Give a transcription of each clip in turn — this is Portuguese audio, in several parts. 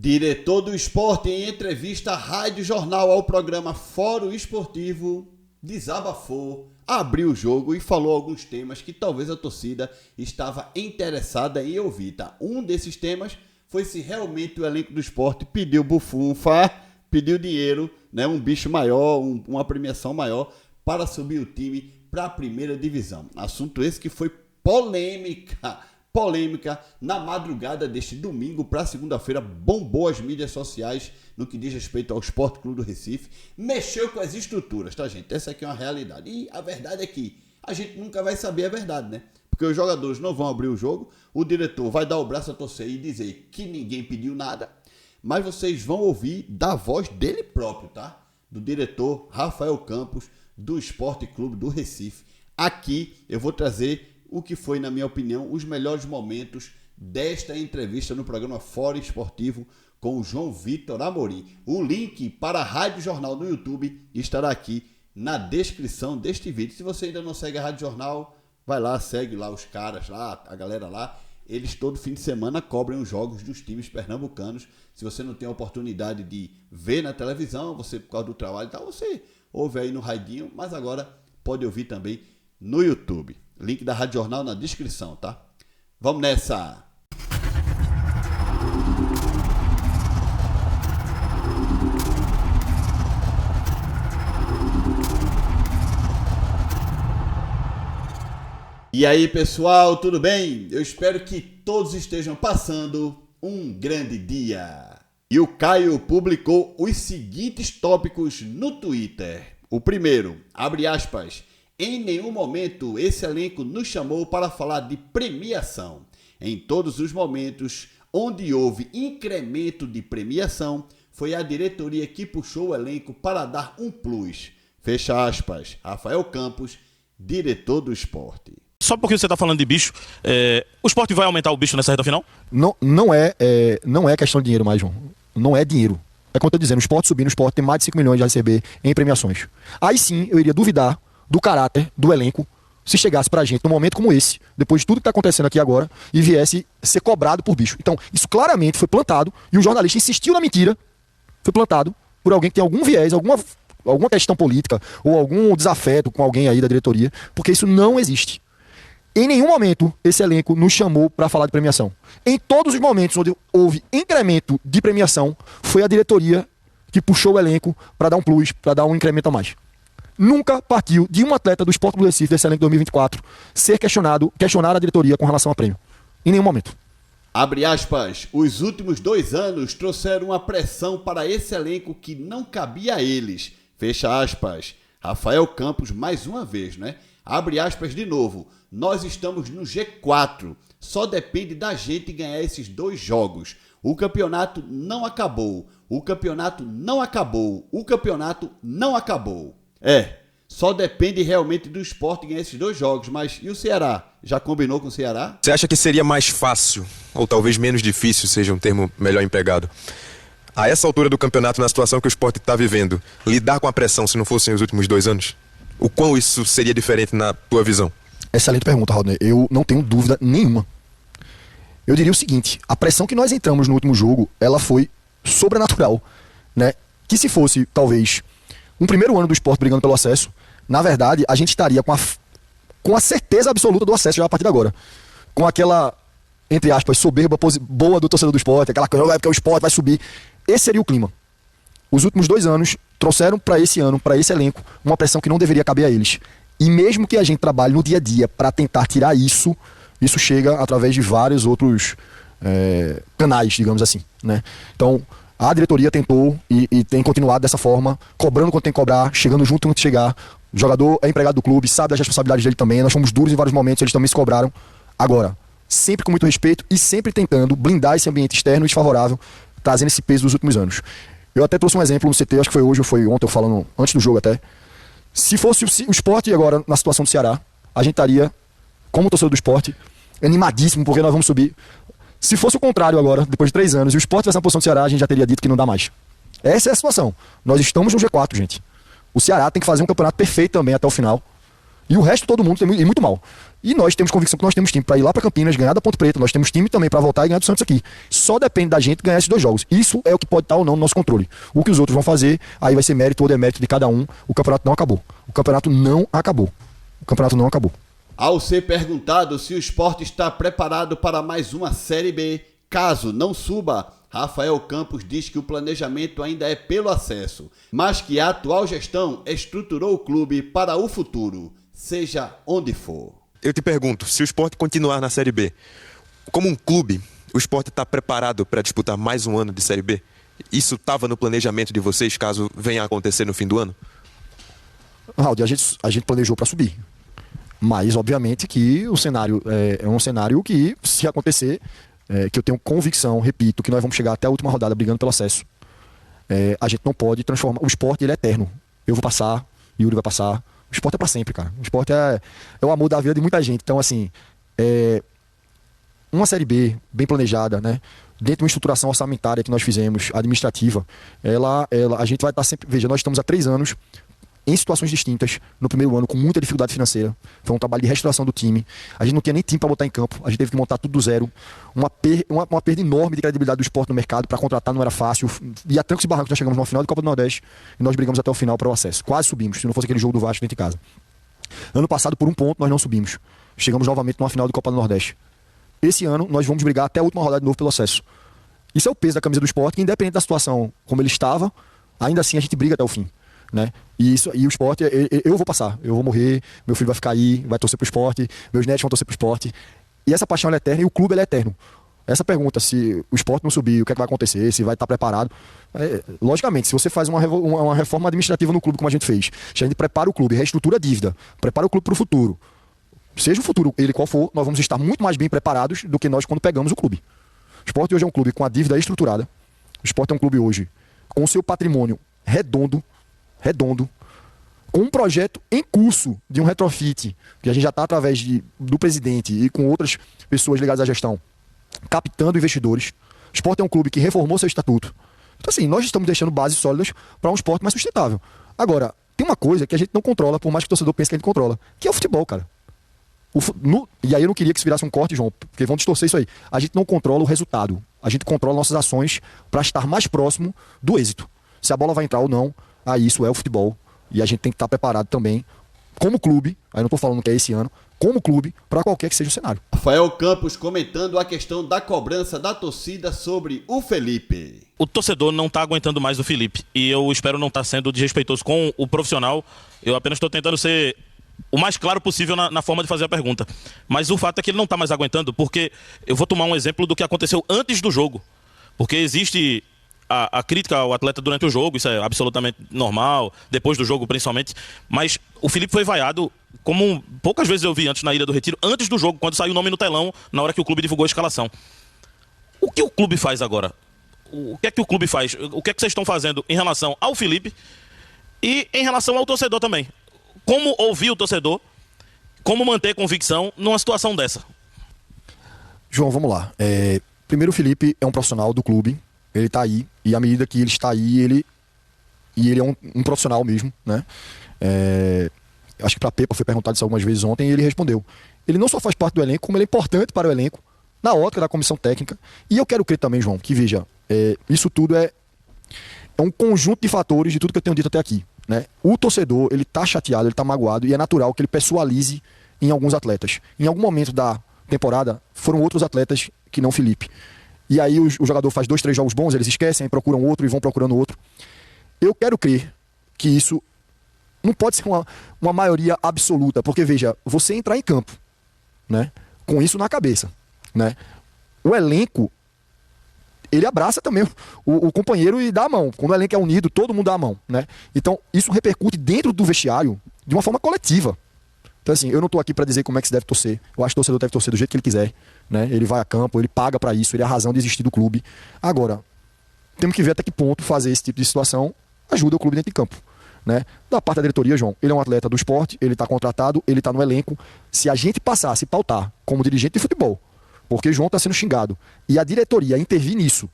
Diretor do esporte, em entrevista à Rádio Jornal ao programa Fórum Esportivo, desabafou, abriu o jogo e falou alguns temas que talvez a torcida estava interessada em ouvir. Tá? Um desses temas foi se realmente o elenco do esporte pediu bufunfa, pediu dinheiro, né, um bicho maior, uma premiação maior para subir o time para a primeira divisão. Assunto esse que foi polêmica na madrugada deste domingo para segunda-feira, bombou as mídias sociais no que diz respeito ao Sport Clube do Recife, mexeu com as estruturas, tá, gente? Essa aqui é uma realidade. E a verdade é que a gente nunca vai saber a verdade, né? Porque os jogadores não vão abrir o jogo, o diretor vai dar o braço a torcer e dizer que ninguém pediu nada, mas vocês vão ouvir da voz dele próprio, tá? Do diretor Rafael Campos, do Sport Clube do Recife. Aqui eu vou trazer o que foi, na minha opinião, os melhores momentos desta entrevista no programa Fórum Esportivo com o João Vitor Amorim. O link para a Rádio Jornal no YouTube estará aqui na descrição deste vídeo. Se você ainda não segue a Rádio Jornal, vai lá, segue lá os caras lá, a galera lá. Eles todo fim de semana cobrem os jogos dos times pernambucanos. Se você não tem a oportunidade de ver na televisão, você por causa do trabalho e tal, você ouve aí no radinho, mas agora pode ouvir também no YouTube. Link da Rádio Jornal na descrição, tá? Vamos nessa! E aí, pessoal, tudo bem? Eu espero que todos estejam passando um grande dia. E o Caio publicou os seguintes tópicos no Twitter. O primeiro, abre aspas, em nenhum momento esse elenco nos chamou para falar de premiação. Em todos os momentos onde houve incremento de premiação, foi a diretoria que puxou o elenco para dar um plus. Fecha aspas. Rafael Campos, diretor do esporte. Só porque você está falando de bicho, o esporte vai aumentar o bicho nessa reta final? Não é questão de dinheiro mais, João. Não é dinheiro. É como eu estou dizendo, o esporte subindo, o esporte tem mais de 5 milhões de receber em premiações. Aí sim, eu iria duvidar do caráter do elenco se chegasse pra gente num momento como esse, depois de tudo que tá acontecendo aqui agora, e viesse ser cobrado por bicho. Então, isso claramente foi plantado, e o jornalista insistiu na mentira, foi plantado por alguém que tem algum viés, alguma questão política, ou algum desafeto com alguém aí da diretoria, porque isso não existe. Em nenhum momento esse elenco nos chamou para falar de premiação. Em todos os momentos onde houve incremento de premiação, foi a diretoria que puxou o elenco para dar um plus, para dar um incremento a mais. Nunca partiu de um atleta do Sport Clube do Recife desse elenco 2024 ser questionar a diretoria com relação a prêmio. Em nenhum momento. Abre aspas, os últimos 2 anos trouxeram uma pressão para esse elenco que não cabia a eles. Fecha aspas. Rafael Campos mais uma vez, né? Abre aspas de novo. Nós estamos no G4. Só depende da gente ganhar esses 2 jogos. O campeonato não acabou. O campeonato não acabou. O campeonato não acabou. Só depende realmente do esporte ganhar esses 2 jogos. Mas e o Ceará? Já combinou com o Ceará? Você acha que seria mais fácil, ou talvez menos difícil, seja um termo melhor empregado, a essa altura do campeonato, na situação que o esporte está vivendo, lidar com a pressão se não fossem os últimos 2 anos? O quão isso seria diferente na tua visão? Excelente pergunta, Rodney. Eu não tenho dúvida nenhuma. Eu diria o seguinte, a pressão que nós entramos no último jogo, ela foi sobrenatural, né? Que se fosse, talvez, um primeiro ano do esporte brigando pelo acesso, na verdade, a gente estaria com a certeza absoluta do acesso já a partir de agora. Com aquela, entre aspas, soberba boa do torcedor do esporte, aquela coisa, porque o esporte vai subir. Esse seria o clima. Os últimos 2 anos trouxeram para esse ano, para esse elenco, uma pressão que não deveria caber a eles. E mesmo que a gente trabalhe no dia a dia para tentar tirar isso chega através de vários outros canais, digamos assim, né? Então, a diretoria tentou e tem continuado dessa forma, cobrando quando tem que cobrar, chegando junto quando chegar. O jogador é empregado do clube, sabe das responsabilidades dele também. Nós fomos duros em vários momentos, eles também se cobraram. Agora, sempre com muito respeito e sempre tentando blindar esse ambiente externo e desfavorável, trazendo esse peso dos últimos anos. Eu até trouxe um exemplo no CT, acho que foi hoje ou foi ontem, eu falando antes do jogo até. Se fosse o esporte agora na situação do Ceará, a gente estaria, como torcedor do esporte, animadíssimo, porque nós vamos subir. Se fosse o contrário agora, depois de 3 anos, e o esporte tivesse na posição do Ceará, a gente já teria dito que não dá mais. Essa é a situação. Nós estamos no G4, gente. O Ceará tem que fazer um campeonato perfeito também até o final. E o resto todo mundo tem muito mal. E nós temos convicção que nós temos time para ir lá para Campinas, ganhar da Ponte Preta. Nós temos time também para voltar e ganhar do Santos aqui. Só depende da gente ganhar esses 2 jogos. Isso é o que pode estar ou não no nosso controle. O que os outros vão fazer, aí vai ser mérito ou demérito de cada um. O campeonato não acabou. O campeonato não acabou. O campeonato não acabou. Ao ser perguntado se o Sport está preparado para mais uma Série B, caso não suba, Rafael Campos diz que o planejamento ainda é pelo acesso, mas que a atual gestão estruturou o clube para o futuro, seja onde for. Eu te pergunto, se o Sport continuar na Série B, como um clube, o Sport está preparado para disputar mais um ano de Série B? Isso estava no planejamento de vocês, caso venha a acontecer no fim do ano? Raul, a gente planejou para subir. Mas, obviamente, que o cenário é um cenário que, se acontecer, que eu tenho convicção, repito, que nós vamos chegar até a última rodada brigando pelo acesso. A gente não pode transformar... O Sport, ele é eterno. Eu vou passar, Yuri vai passar. O Sport é pra sempre, cara. O Sport é o amor da vida de muita gente. Então, assim, uma Série B bem planejada, né? Dentro de uma estruturação orçamentária que nós fizemos, administrativa, a gente vai estar sempre... Veja, nós estamos há 3 anos em situações distintas, no primeiro ano, com muita dificuldade financeira. Foi um trabalho de restauração do time. A gente não tinha nem time para botar em campo. A gente teve que montar tudo do zero. Uma perda enorme de credibilidade do esporte no mercado. Para contratar não era fácil. E a trancos e barrancos nós chegamos no final da Copa do Nordeste e nós brigamos até o final para o acesso. Quase subimos, se não fosse aquele jogo do Vasco dentro de casa. Ano passado, por um ponto, nós não subimos. Chegamos novamente numa final da Copa do Nordeste. Esse ano, nós vamos brigar até a última rodada de novo pelo acesso. Isso é o peso da camisa do esporte, que independente da situação como ele estava, ainda assim a gente briga até o fim. Né? E o Sport, eu vou passar, eu vou morrer, meu filho vai ficar aí, vai torcer pro Sport, meus netos vão torcer pro Sport. E essa paixão é eterna e o clube é eterno. Essa pergunta, se o Sport não subir, o que é que vai acontecer, se vai estar preparado. Logicamente, se você faz uma reforma administrativa no clube como a gente fez, se a gente prepara o clube, reestrutura a dívida, prepara o clube para o futuro, seja o futuro ele qual for, nós vamos estar muito mais bem preparados do que nós quando pegamos o clube. O Sport hoje é um clube com a dívida estruturada. O Sport é um clube hoje com o seu patrimônio redondo, com um projeto em curso de um retrofit, que a gente já está através do presidente e com outras pessoas ligadas à gestão, captando investidores. O Sport é um clube que reformou seu estatuto. Então, assim, nós estamos deixando bases sólidas para um esporte mais sustentável. Agora, tem uma coisa que a gente não controla, por mais que o torcedor pense que a gente controla, que é o futebol, cara. E aí eu não queria que isso virasse um corte, João, porque vão distorcer isso aí. A gente não controla o resultado. A gente controla nossas ações para estar mais próximo do êxito. Se a bola vai entrar ou não, aí isso é o futebol. E a gente tem que estar preparado também, como clube, aí não estou falando que é esse ano, como clube, para qualquer que seja o cenário. Rafael Campos comentando a questão da cobrança da torcida sobre o Felipe. O torcedor não está aguentando mais o Felipe. E eu espero não estar sendo desrespeitoso com o profissional. Eu apenas estou tentando ser o mais claro possível na forma de fazer a pergunta. Mas o fato é que ele não está mais aguentando, porque eu vou tomar um exemplo do que aconteceu antes do jogo. Porque existe a crítica ao atleta durante o jogo, isso é absolutamente normal, depois do jogo principalmente, mas o Felipe foi vaiado, como poucas vezes eu vi antes na Ilha do Retiro, antes do jogo, quando saiu o nome no telão, na hora que o clube divulgou a escalação. O que o clube faz agora? O que é que o clube faz? O que é que vocês estão fazendo em relação ao Felipe e em relação ao torcedor também? Como ouvir o torcedor? Como manter convicção numa situação dessa? João, vamos lá. Primeiro, o Felipe é um profissional do clube. Ele está aí, e à medida que ele está aí, ele é um profissional mesmo, né? Acho que para Pepa foi perguntado isso algumas vezes ontem e ele respondeu. Ele não só faz parte do elenco, como ele é importante para o elenco, na ótica da comissão técnica. E eu quero crer também, João, que veja, isso tudo é um conjunto de fatores de tudo que eu tenho dito até aqui, né? O torcedor, ele está chateado, ele está magoado, e é natural que ele pessoalize em alguns atletas. Em algum momento da temporada, foram outros atletas que não Felipe. E aí o jogador faz 2, 3 jogos bons, eles esquecem, procuram outro e vão procurando outro. Eu quero crer que isso não pode ser uma maioria absoluta, porque veja, você entrar em campo, né, com isso na cabeça, né, o elenco, ele abraça também o companheiro e dá a mão. Quando o elenco é unido, todo mundo dá a mão, né? Então isso repercute dentro do vestiário de uma forma coletiva. Então, assim, eu não estou aqui para dizer como é que se deve torcer. Eu acho que o torcedor deve torcer do jeito que ele quiser, né? Ele vai a campo, ele paga para isso, ele é a razão de existir do clube. Agora, temos que ver até que ponto fazer esse tipo de situação ajuda o clube dentro de campo, né? Da parte da diretoria, João, ele é um atleta do esporte, ele está contratado, ele está no elenco. Se a gente passar, se pautar como dirigente de futebol, porque João está sendo xingado, e a diretoria intervir nisso,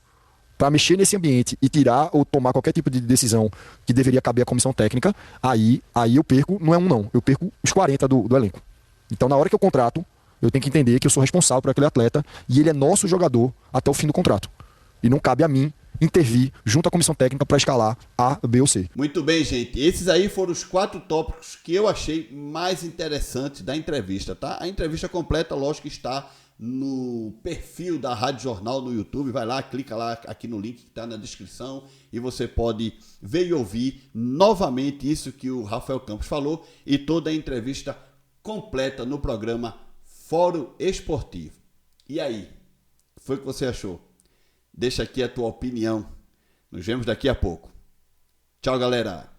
para mexer nesse ambiente e tirar ou tomar qualquer tipo de decisão que deveria caber à comissão técnica, aí eu perco, não é um não, eu perco os 40 do elenco. Então, na hora que eu contrato, eu tenho que entender que eu sou responsável por aquele atleta e ele é nosso jogador até o fim do contrato. E não cabe a mim intervir junto à comissão técnica para escalar A, B ou C. Muito bem, gente. Esses aí foram os 4 tópicos que eu achei mais interessantes da entrevista, tá? A entrevista completa, lógico, está no perfil da Rádio Jornal no YouTube. Vai lá, clica lá aqui no link que está na descrição e você pode ver e ouvir novamente isso que o Rafael Campos falou e toda a entrevista completa no programa Fórum Esportivo. E aí, foi o que você achou? Deixa aqui a tua opinião. Nos vemos daqui a pouco. Tchau, galera.